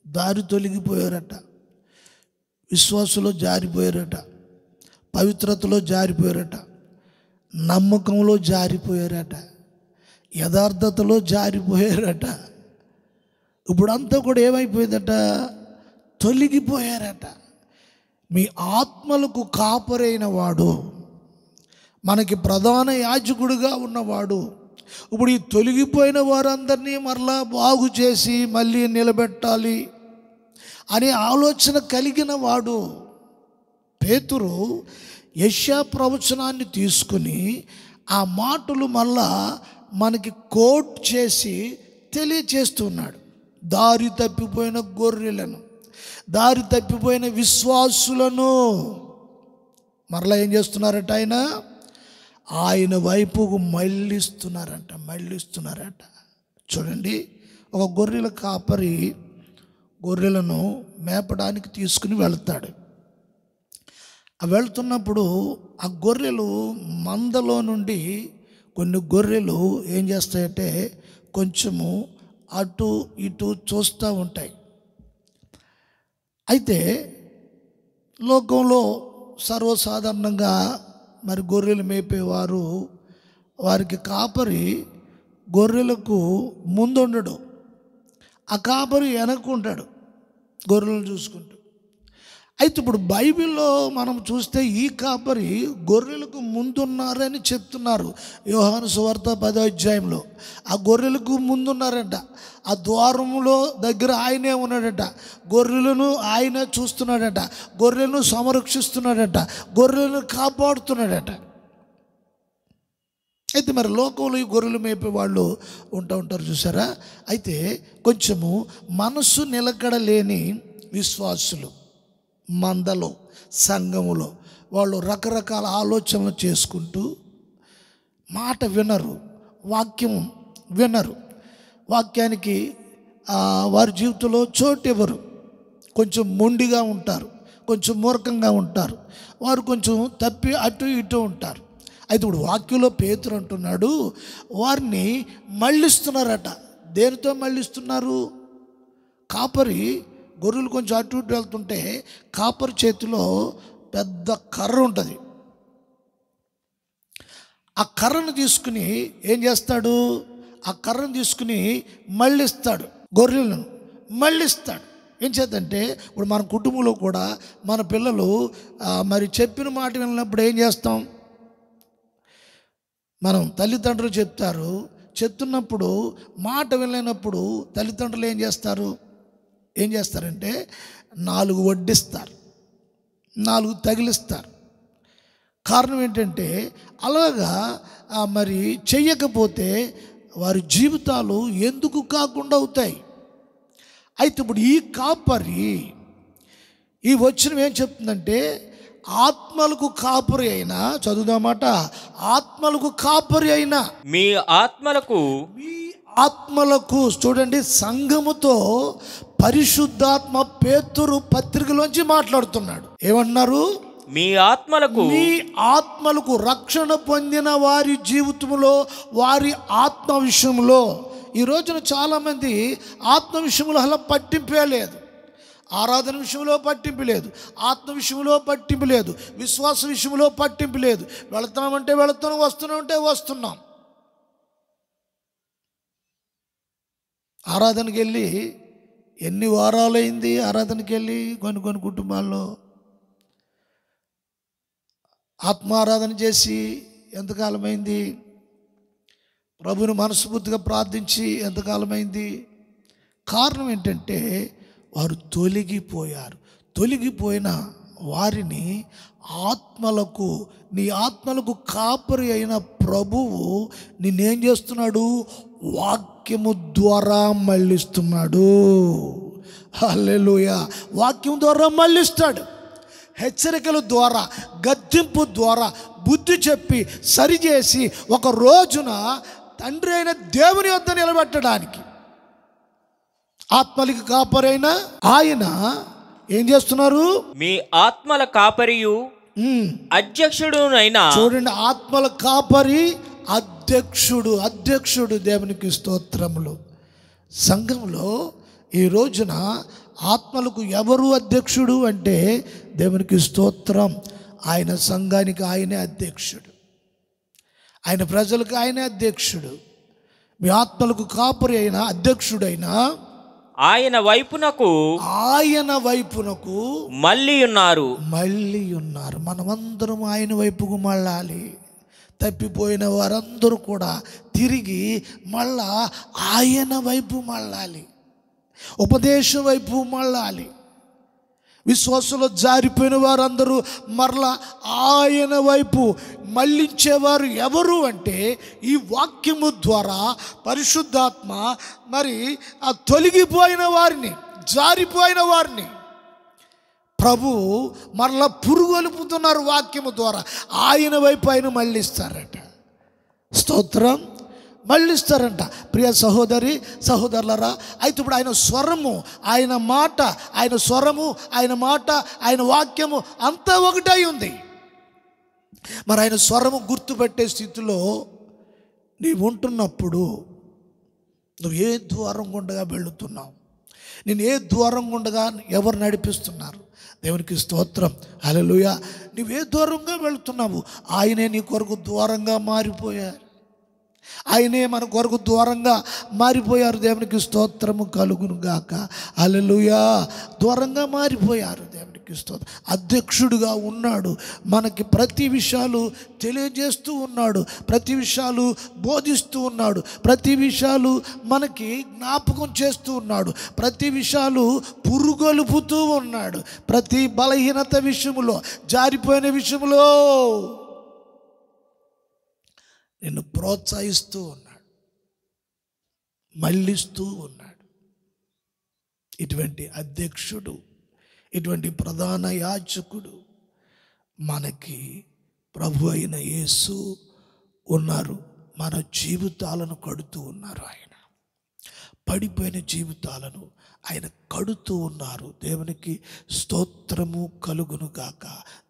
దారి తొలగిపోయారట, విశ్వాసంలో జారిపోయారట, పవిత్రతలో జారిపోయారట, నమ్మకంలో జారిపోయారట, యథార్థతలో జారిపోయారట. ఇప్పుడంతా కూడా ఏమైపోయిందట? తొలగిపోయారట. మీ ఆత్మలకు కాపరైన వాడు, మనకి ప్రధాన యాజకుడిగా ఉన్నవాడు, ఇప్పుడు ఈ తొలగిపోయిన వారందరినీ మరలా బాగు చేసి మళ్ళీ నిలబెట్టాలి అనే ఆలోచన కలిగిన వాడు. పేతురు యెషయా ప్రవచనాన్ని తీసుకుని ఆ మాటలు మళ్ళా మనకి కోట్ చేసి తెలియచేస్తున్నాడు. దారి తప్పిపోయిన గొర్రెలను, దారి తప్పిపోయిన విశ్వాసులను మరలా ఏం చేస్తున్నారట? ఆయన వైపుకు మళ్ళిస్తున్నారట. చూడండి, ఒక గొర్రెల కాపరి గొర్రెలను మేపడానికి తీసుకుని వెళ్తాడు. వెళ్తున్నప్పుడు ఆ గొర్రెలు మందలో నుండి కొన్ని గొర్రెలు ఏం చేస్తాయంటే కొంచెము అటు ఇటు చూస్తూ ఉంటాయి. అయితే లోకంలో సర్వసాధారణంగా మరి గొర్రెలు మేపేవారు, వారికి కాపరి గొర్రెలకు ముందుండడు, ఆ కాపరి వెనక్కుంటాడు గొర్రెలను చూసుకుంటూ. అయితే ఇప్పుడు బైబిల్లో మనం చూస్తే ఈ కాపరి గొర్రెలకు ముందున్నారని చెప్తున్నారు. యోహాను సువార్త 10వ అధ్యాయంలో ఆ గొర్రెలకు ముందున్నారంట. ఆ ద్వారములో దగ్గర ఆయనే ఉన్నాడట. గొర్రెలను ఆయనే చూస్తున్నాడట. గొర్రెలను సంరక్షిస్తున్నాడట. గొర్రెలను కాపాడుతున్నాడట. అయితే మరి లోకంలో ఈ గొర్రెలు మేపే వాళ్ళు ఉంటారు చూసారా. అయితే కొంచెము మనసు నిలకడలేని విశ్వాసులు మందలో, సంఘములో వాళ్ళు రకరకాల ఆలోచనలు చేసుకుంటూ మాట వినరు, వాక్యం వినరు, వాక్యానికి వారి జీవితంలో చోటు ఇవ్వరు. కొంచెం మొండిగా ఉంటారు, కొంచెం మూర్ఖంగా ఉంటారు, వారు కొంచెం తప్పి అటు ఇటు ఉంటారు. అయితే ఇప్పుడు వాక్యంలో పేతురు అంటున్నాడు, వారిని మళ్ళిస్తున్నారట. దేనితో మళ్ళిస్తున్నారు? కాపరి గొర్రెలు కొంచెం అటు ఇటు వెళ్తుంటే కాపరి చేతిలో పెద్ద కర్ర ఉంటుంది. ఆ కర్రను తీసుకుని ఏం చేస్తాడు? ఆ కర్రను తీసుకుని మళ్ళిస్తాడు, గొర్రెలను మళ్ళిస్తాడు. ఏం చేద్దంటే ఇప్పుడు మన కుటుంబంలో కూడా మన పిల్లలు మరి చెప్పిన మాట విన్నప్పుడు ఏం చేస్తాం? మనం తల్లిదండ్రులు చెప్తున్నప్పుడు మాట వినలేనప్పుడు తల్లిదండ్రులు ఏం చేస్తారంటే 4 వడ్డిస్తారు, 4 తగిలిస్తారు. కారణం ఏంటంటే అలాగా మరి చెయ్యకపోతే వారి జీవితాలు ఎందుకు కాకుండా అవుతాయి. అయితే ఇప్పుడు ఈ కాపరి ఈ వచనం ఏం చెప్తుందంటే ఆత్మలకు కాపరి అయినా, చదువుదామాట, ఆత్మలకు కాపరి అయినా మీ ఆత్మలకు చూడండి, సంఘముతో పరిశుద్ధాత్మ పేతురు పత్రికలోంచి మాట్లాడుతున్నాడు. ఏమన్నారు? మీ ఆత్మలకు రక్షణ పొందిన వారి జీవితంలో, వారి ఆత్మ విషయంలో. ఈ రోజున చాలామంది ఆత్మ విషయంలో అలా పట్టింపే లేదు. ఆరాధన విషయంలో పట్టింపు లేదు, ఆత్మ విషయంలో పట్టింపు లేదు, విశ్వాస విషయంలో పట్టింపు లేదు. వెళుతున్నామంటే వెళుతున్నాం, వస్తున్నామంటే వస్తున్నాం. ఆరాధనకి వెళ్ళి ఎన్ని వారాలైంది? ఆరాధనకి వెళ్ళి కొన్ని కుటుంబాల్లో ఆత్మారాధన చేసి ఎంతకాలమైంది? ప్రభువుని మనస్ఫూర్తిగా ప్రార్థించి ఎంతకాలమైంది? కారణం ఏంటంటే వారు తొలగిపోయిన వారిని నీ ఆత్మలకు కాపరి అయిన ప్రభువు నిన్నేం చేస్తున్నాడు? వాక్యము ద్వారా మళ్ళిస్తున్నాడు. హల్లెలూయా. వాక్యం ద్వారా మళ్ళిస్తాడు. హెచ్చరికల ద్వారా, గద్దింపు ద్వారా బుద్ధి చెప్పి సరిచేసి ఒక రోజున తండ్రి అయిన దేవుని వద్ద నిలబెట్టడానికి ఆత్మలకు కాపరైన ఆయన ఏం చేస్తున్నారు? మీ ఆత్మల కాపరియు అధ్యక్షుడునైనా. చూడండి, ఆత్మల కాపరి అధ్యక్షుడు దేవునికి స్తోత్రములు. సంఘంలో ఈ రోజున ఆత్మలకు ఎవరు అధ్యక్షుడు అంటే దేవునికి స్తోత్రం. ఆయన సంఘానికి ఆయనే అధ్యక్షుడు, ఆయన ప్రజలకు ఆయనే అధ్యక్షుడు. మీ ఆత్మలకు కాపరి అయిన అధ్యక్షుడైన ఆయన వైపునకు మళ్ళీ ఉన్నారు. మనమందరం ఆయన వైపుకు మళ్ళాలి. తప్పిపోయిన వారందరూ కూడా తిరిగి మళ్ళా ఆయన వైపు మళ్ళాలి, ఉపదేశం వైపు మళ్ళాలి. విశ్వాసంలో జారిపోయిన వారందరూ మరలా ఆయన వైపు మళ్ళించేవారు ఎవరు అంటే ఈ వాక్యము ద్వారా పరిశుద్ధాత్మ మరి ఆ తొలగిపోయిన వారిని, జారిపోయిన వారిని ప్రభు మరలా పురుగొలుపుతున్నారు. వాక్యము ద్వారా ఆయన వైపు ఆయన మళ్ళిస్తారట. స్తోత్రం. మళ్ళిస్తారంట. ప్రియ సహోదరి సహోదరులరా, అయితే ఇప్పుడు ఆయన స్వరము, ఆయన మాట, ఆయన స్వరము, ఆయన మాట, ఆయన వాక్యము అంతా ఒకటై ఉంది. మరి ఆయన స్వరము గుర్తుపెట్టే స్థితిలో నీవు ఉంటున్నప్పుడు నువ్వు ఏ ద్వారం గుండగా వెళుతున్నావు? నేను ఏ ద్వారం గుండగా ఎవరు నడిపిస్తున్నారు? దేవునికి స్తోత్రం. హల్లెలూయా. నువ్వే దూరంగా వెళుతున్నావు, ఆయనే నీ కొరకు ద్వారంగా మారిపోయారు. ఆయనే మన కొరకు దూరంగా మారిపోయారు. దేవునికి స్తోత్రము కలుగును గాక. హల్లెలూయా. దూరంగా మారిపోయారు. దేవునికి దేవునికి స్తోత్రం. అధ్యక్షుడిగా ఉన్నాడు, మనకి ప్రతి విషయాలు తెలియజేస్తూ ఉన్నాడు, ప్రతి విషయాలు బోధిస్తూ ఉన్నాడు, ప్రతి విషయాలు మనకి జ్ఞాపకం చేస్తూ ఉన్నాడు, ప్రతి విషయాలు పురుగొలుపుతూ ఉన్నాడు. ప్రతి బలహీనత విషయంలో, జారిపోయిన విషయంలో నిన్ను ప్రోత్సహిస్తూ ఉన్నాడు, మళ్ళిస్తూ ఉన్నాడు. ఇటువంటి అధ్యక్షుడు, ఇటువంటి ప్రధాన యాజకుడు మనకి ప్రభు అయిన యేసు ఉన్నారు. మన జీవితాలను కడుతూ ఉన్నారు. ఆయన పడిపోయిన జీవితాలను ఆయన కడుతూ ఉన్నారు. దేవునికి స్తోత్రము కలుగును గాక.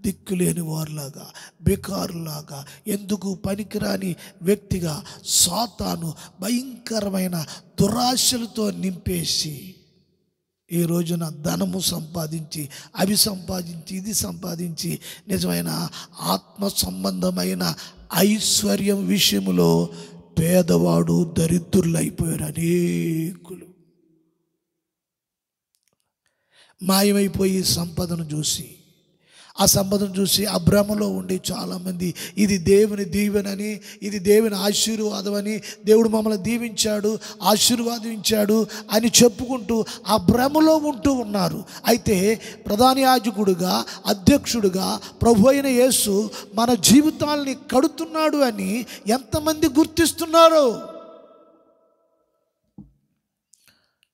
దిక్కులేని వారిలాగా, బేకారులాగా, ఎందుకు పనికిరాని వ్యక్తిగా సాతాను భయంకరమైన దురాశలతో నింపేసి ఈ రోజున ధనము సంపాదించి, అవి సంపాదించి, ఇది సంపాదించి, నిజమైన ఆత్మ సంబంధమైన ఐశ్వర్యం విషయంలో పేదవాడు దరిద్రులు అయిపోయారు అనేకులు. మాయమైపోయి సంపదను చూసి, ఆ సంపదను చూసి ఆ భ్రమలో ఉండి చాలామంది ఇది దేవుని దీవెనని, ఇది దేవుని ఆశీర్వాదం అని, దేవుడు మమ్మల్ని దీవించాడు, ఆశీర్వాదించాడు అని చెప్పుకుంటూ ఆ భ్రమలో ఉంటూ ఉన్నారు. అయితే ప్రధాన యాజకుడుగా, అధ్యక్షుడుగా ప్రభు అయిన యేసు మన జీవితాల్ని కడుతున్నాడు అని ఎంతమంది గుర్తిస్తున్నారు?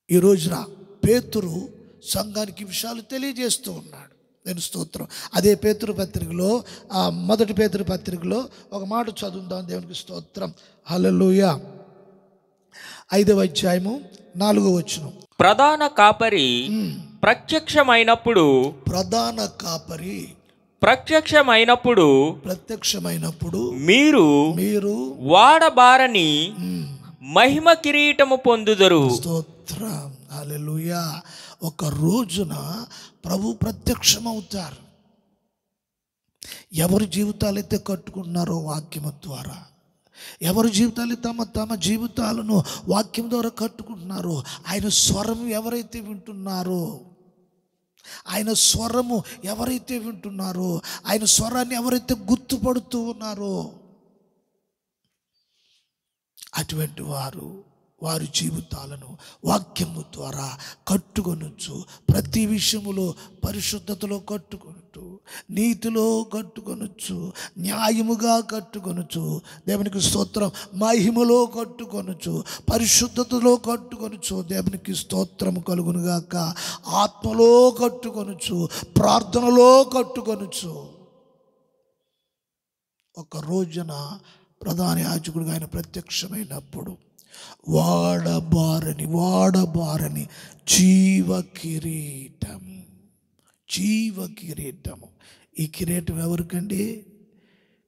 ఈ రోజున పేతురు సంఘానికి విషయాలు తెలియజేస్తూ ఉన్నాడు. నేను స్తోత్రం. అదే పేతురు పత్రికలో, మొదటి పేతురు పత్రికలో ఒక మాట చదువుదాం. దేవునికి స్తోత్రం. హల్లెలూయా. 5వ అధ్యాయము 4వ వచనం. ప్రధాన కాపరి ప్రత్యక్షమైనప్పుడు మీరు వాడబారని మహిమ కిరీటము పొందుదురు. స్తోత్రం. హల్లెలూయా. ఒక రోజున ప్రభు ప్రత్యక్షమవుతారు. ఎవరి జీవితాలైతే కట్టుకుంటున్నారో వాక్యము ద్వారా, ఎవరి జీవితాలు తమ జీవితాలను వాక్యం ద్వారా కట్టుకుంటున్నారో, ఆయన స్వరం ఎవరైతే వింటున్నారో, ఆయన స్వరము ఎవరైతే వింటున్నారో, ఆయన స్వరాన్ని ఎవరైతే గుర్తుపడుతూ ఉన్నారో, అటువంటి వారి జీవితాలను వాక్యము ద్వారా కట్టుకొనొచ్చు. ప్రతి విషయములో పరిశుద్ధతలో కట్టుకొనొచ్చు, నీతిలో కట్టుకొనొచ్చు, న్యాయముగా కట్టుకొనొచ్చు. దేవునికి స్తోత్రం. మహిమలో కట్టుకొనొచ్చు, పరిశుద్ధతలో కట్టుకొనొచ్చు. దేవునికి స్తోత్రం కలుగునుగాక. ఆత్మలో కట్టుకొనొచ్చు, ప్రార్థనలో కట్టుకొనొచ్చు. ఒక రోజున ప్రధాన యాజకుడిగా ఆయన ప్రత్యక్షమైనప్పుడు వాడబారని జీవ కిరీటము. ఈ కిరీటం ఎవరికండి?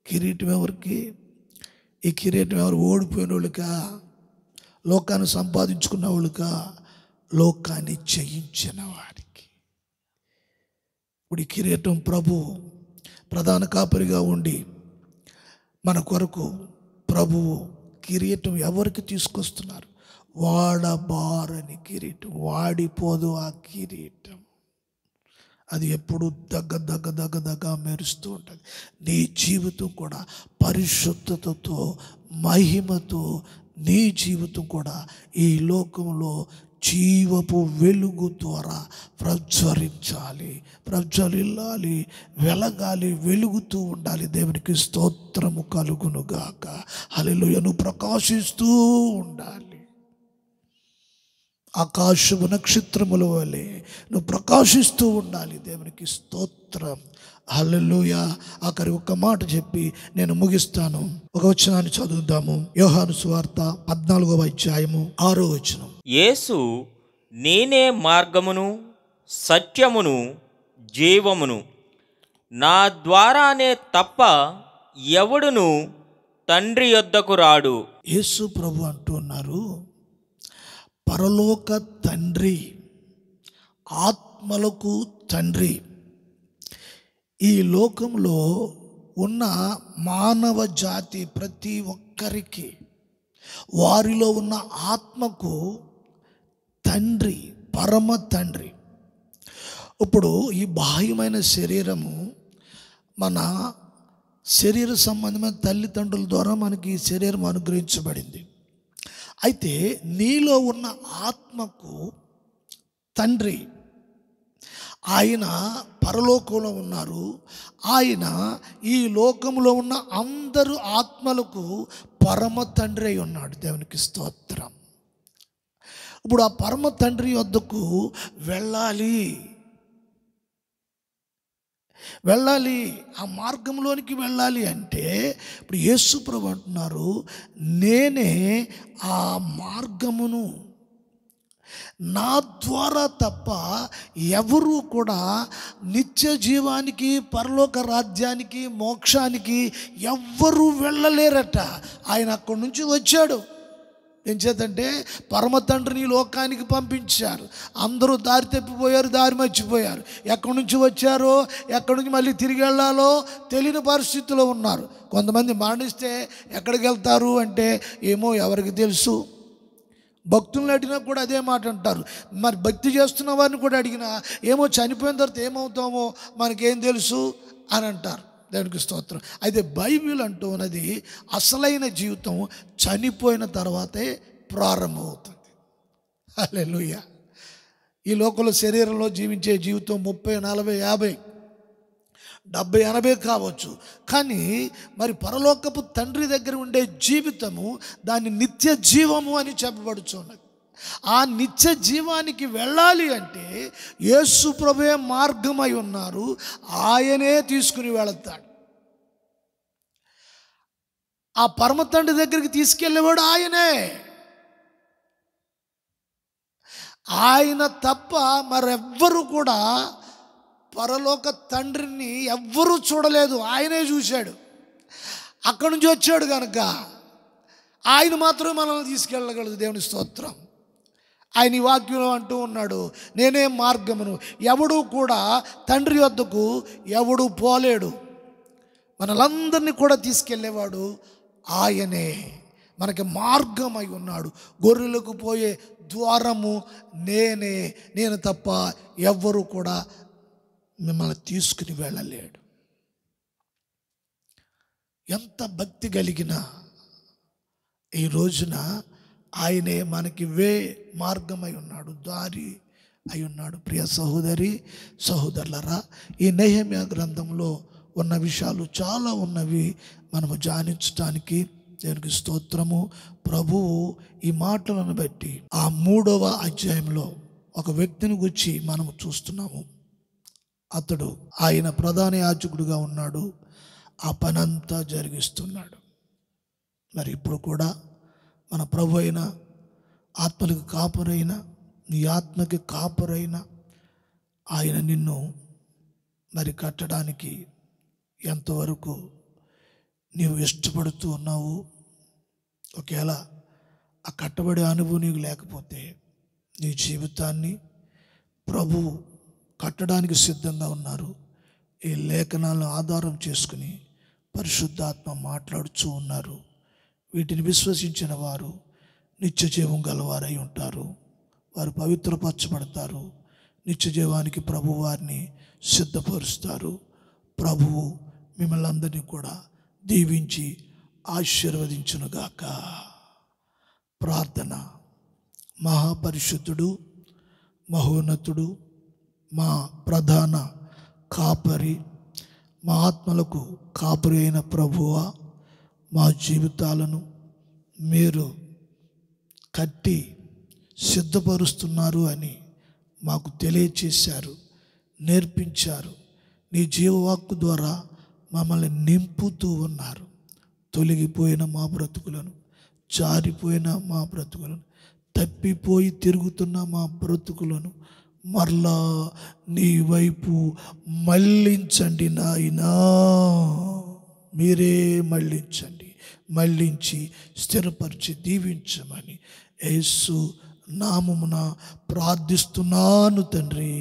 కిరీటం ఎవరికి? ఈ కిరీటం ఎవరు? ఓడిపోయిన వాళ్ళకా? లోకాన్ని సంపాదించుకున్న వాళ్ళకా? లోకాన్ని జయించిన వారికి. ఇప్పుడు ఈ కిరీటం ప్రభు ప్రధాన కాపరిగా ఉండి మన కొరకు ప్రభువు కిరీటం ఎవరికి తీసుకొస్తున్నారు? వాడబారని కిరీటం. వాడిపోదు ఆ కిరీటం. అది ఎప్పుడు దగ్గ మెరుస్తూ ఉంటుంది. నీ జీవితం కూడా పరిశుద్ధతతో, మహిమతో నీ జీవితం కూడా ఈ లోకంలో జీవపు వెలుగు ద్వారా ప్రజ్వలిల్లాలి, వెలగాలి, వెలుగుతూ ఉండాలి. దేవునికి స్తోత్రము కలుగునుగాక. హల్లెలూయా. నువ్వు ప్రకాశిస్తూ ఉండాలి. ఆకాశము నక్షత్రముల వలె నువ్వు ప్రకాశిస్తూ ఉండాలి. దేవునికి స్తోత్రం. హల్లెలూయా. ఆఖరి ఒక్క మాట చెప్పి నేను ముగిస్తాను. ఒక వచనాన్ని చదువుదాము. యోహాను సువార్త 14వ అధ్యాయము 6వ వచనం. యేసు నేనే మార్గమును, సత్యమును, జీవమును, నా ద్వారానే తప్ప ఎవడును తండ్రి యొద్దకు రాడు. యేసు ప్రభు అంటున్నారు, పరలోక తండ్రి, ఆత్మలకు తండ్రి, ఈ లోకంలో ఉన్న మానవ జాతి ప్రతి ఒక్కరికి, వారిలో ఉన్న ఆత్మకు తండ్రి, పరమ తండ్రి. ఇప్పుడు ఈ బాహ్యమైన శరీరము మన శరీర సంబంధమైన తల్లిదండ్రుల ద్వారా మనకి ఈ శరీరం అనుగ్రహించబడింది. అయితే నీలో ఉన్న ఆత్మకు తండ్రి, ఆయన పరలోకంలో ఉన్నారు. ఆయన ఈ లోకంలో ఉన్న అందరు ఆత్మలకు పరమ తండ్రి అయి ఉన్నాడు. దేవునికి స్తోత్రం. ఇప్పుడు ఆ పరమ తండ్రి వద్దకు వెళ్ళాలి, ఆ మార్గంలోనికి వెళ్ళాలి అంటే ఇప్పుడు యేసు ప్రభువు అంటున్నారు, నేనే ఆ మార్గమును, నా ద్వారా తప్ప ఎవరు కూడా నిత్య జీవానికి, పరలోక రాజ్యానికి, మోక్షానికి ఎవ్వరూ వెళ్ళలేరట. ఆయన అక్కడి నుంచి వచ్చాడు. ఏం చేతంటే పరమ తండ్రిని లోకానికి పంపించారు. అందరూ దారి తప్పిపోయారు, దారి మర్చిపోయారు. ఎక్కడి నుంచి వచ్చారో, ఎక్కడి నుంచి మళ్ళీ తిరిగి వెళ్ళాలో తెలియని పరిస్థితిలో ఉన్నారు. కొంతమంది మరణిస్తే ఎక్కడికి వెళ్తారు అంటే ఏమో ఎవరికి తెలుసు. భక్తులను అడిగినా కూడా అదే మాట అంటారు. మరి భక్తి చేస్తున్న వారిని కూడా అడిగినా ఏమో చనిపోయిన తర్వాత ఏమవుతామో మనకేం తెలుసు అని అంటారు. దేవునికి స్తోత్రం. అయితే బైబిల్ అంటూ ఉన్నది అసలైన జీవితం చనిపోయిన తర్వాతే ప్రారంభమవుతుంది. హల్లెలూయా. ఈ లోకంలో శరీరంలో జీవించే జీవితం 30, 40, 50, 70, 80 కావచ్చు. కానీ మరి పరలోకపు తండ్రి దగ్గర ఉండే జీవితము దాన్ని నిత్య జీవము అని చెప్పబడుచున్నది. ఆ నిత్య జీవానికి వెళ్ళాలి అంటే యేసు ప్రభువే మార్గమై ఉన్నారు. ఆయనే తీసుకుని వెళతాడు. ఆ పరమ తండ్రి దగ్గరికి తీసుకెళ్ళేవాడు ఆయనే. ఆయన తప్ప మరెవ్వరు కూడా పరలోక తండ్రిని ఎవ్వరూ చూడలేదు. ఆయనే చూశాడు. అక్కడి నుంచి వచ్చాడు కనుక ఆయన మాత్రమే మనల్ని తీసుకెళ్ళగలదు. దేవుని స్తోత్రం. ఆయన ఈ వాక్యంలో అంటూ ఉన్నాడు, నేనే మార్గమును, ఎవడు కూడా తండ్రి వద్దకు ఎవడు పోలేడు. మనలందరినీ కూడా తీసుకెళ్ళేవాడు ఆయనే. మనకి మార్గమై ఉన్నాడు. గొర్రెలకు పోయే ద్వారము నేనే, నేను తప్ప ఎవ్వరూ కూడా మిమ్మల్ని తీసుకుని వెళ్ళలేడు. ఎంత భక్తి కలిగిన ఈ రోజున ఆయనే మనకి మార్గమై ఉన్నాడు, దారి అయి ఉన్నాడు. ప్రియ సహోదరి సహోదరులరా, ఈ నెహెమ్యా గ్రంథంలో ఉన్న విషయాలు చాలా ఉన్నవి మనము ధ్యానించడానికి. దేవునికి స్తోత్రము. ప్రభువు ఈ మాటలను బట్టి ఆ 3వ అధ్యాయంలో ఒక వ్యక్తిని గురించి మనము చూస్తున్నాము. అతడు ఆయన ప్రధాన యాజకుడిగా ఉన్నాడు. ఆ పనంతా జరిగిస్తున్నాడు. మరి ఇప్పుడు కూడా మన ప్రభు అయిన, ఆత్మలకు కాపురైన, నీ ఆత్మకి కాపురైన ఆయన నిన్ను మరి కట్టడానికి ఎంతవరకు నీవు ఇష్టపడుతూ ఉన్నావు. ఒకవేళ ఆ కట్టబడే అనుభవం నీకు లేకపోతే నీ జీవితాన్ని ప్రభువు కట్టడానికి సిద్ధంగా ఉన్నారు. ఈ లేఖనాలను ఆధారం చేసుకుని పరిశుద్ధాత్మ మాట్లాడుతూ ఉన్నారు. వీటిని విశ్వసించిన వారు నిత్య జీవం గలవారై ఉంటారు. వారు పవిత్రపరచబడతారు. నిత్య జీవానికి ప్రభు వారిని సిద్ధపరుస్తారు. ప్రభువు మిమ్మల్ని అందరినీ కూడా దీవించి ఆశీర్వదించునుగాక. ప్రార్థన. మహాపరిశుద్ధుడు, మహోన్నతుడు, మా ప్రధాన కాపరి, మా ఆత్మలకు కాపరి అయిన ప్రభువా, మా జీవితాలను మీరు కట్టి సిద్ధపరుస్తున్నారు అని మాకు తెలియచేశారు, నేర్పించారు. నీ జీవవాక్కు ద్వారా మమ్మల్ని నింపుతూ ఉన్నారు. తొలగిపోయిన మా బ్రతుకులను, జారిపోయిన మా బ్రతుకులను, తప్పిపోయి తిరుగుతున్న మా బ్రతుకులను మరలా నీ వైపు మళ్ళించండి నాయనా. మీరే మళ్ళించండి, మళ్ళించి స్థిరపరిచి దీవించమని యేసు నామమున ప్రార్థిస్తున్నాను తండ్రి.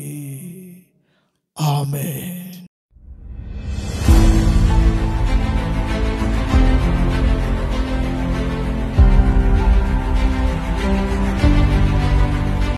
ఆమేన్.